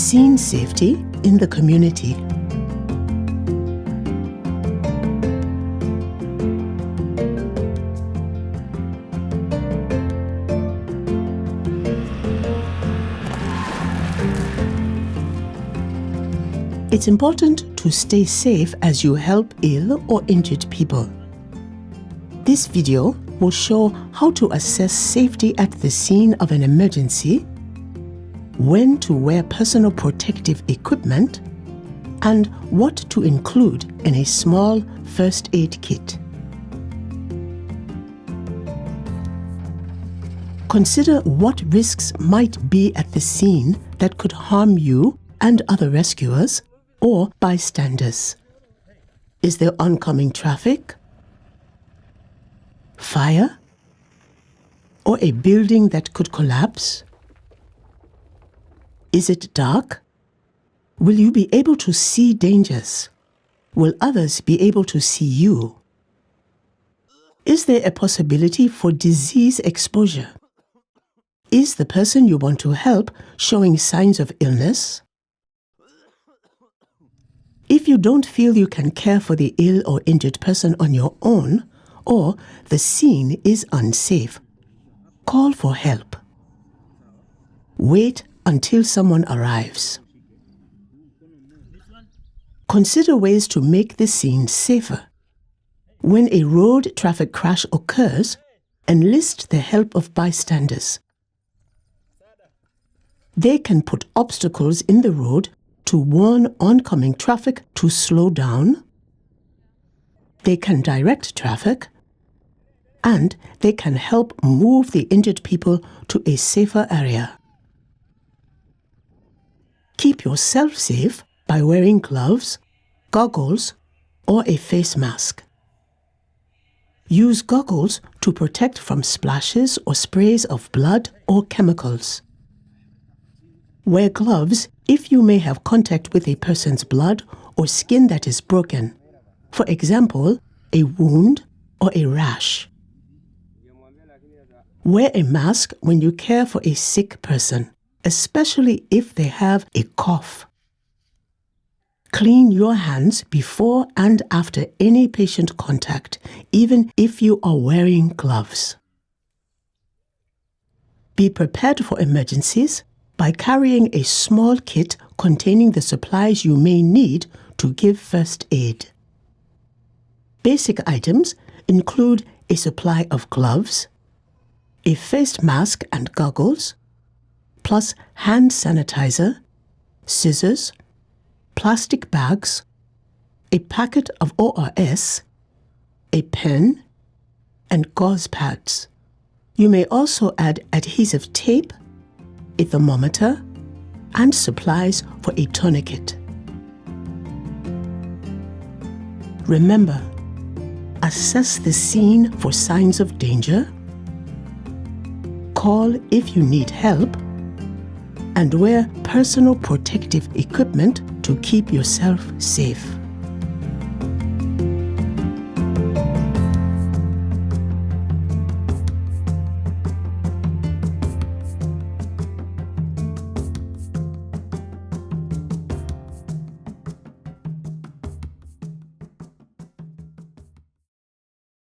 Scene safety in the community. It's important to stay safe as you help ill or injured people. This video will show how to assess safety at the scene of an emergency, when to wear personal protective equipment, and what to include in a small first aid kit. Consider what risks might be at the scene that could harm you and other rescuers or bystanders. Is there oncoming traffic, fire, or a building that could collapse? Is it dark? Will you be able to see dangers? Will others be able to see you? Is there a possibility for disease exposure? Is the person you want to help showing signs of illness? If you don't feel you can care for the ill or injured person on your own, or the scene is unsafe, call for help. Wait until someone arrives. Consider ways to make the scene safer. When a road traffic crash occurs, enlist the help of bystanders. They can put obstacles in the road to warn oncoming traffic to slow down. They can direct traffic, and they can help move the injured people to a safer area. Keep yourself safe by wearing gloves, goggles, or a face mask. Use goggles to protect from splashes or sprays of blood or chemicals. Wear gloves if you may have contact with a person's blood or skin that is broken, for example, a wound or a rash. Wear a mask when you care for a sick person, especially if they have a cough. Clean your hands before and after any patient contact, even if you are wearing gloves. Be prepared for emergencies by carrying a small kit containing the supplies you may need to give first aid. Basic items include a supply of gloves, a face mask and goggles, plus hand sanitizer, scissors, plastic bags, a packet of ORS, a pen, and gauze pads. You may also add adhesive tape, a thermometer, and supplies for a tourniquet. Remember, assess the scene for signs of danger, call if you need help, and wear personal protective equipment to keep yourself safe.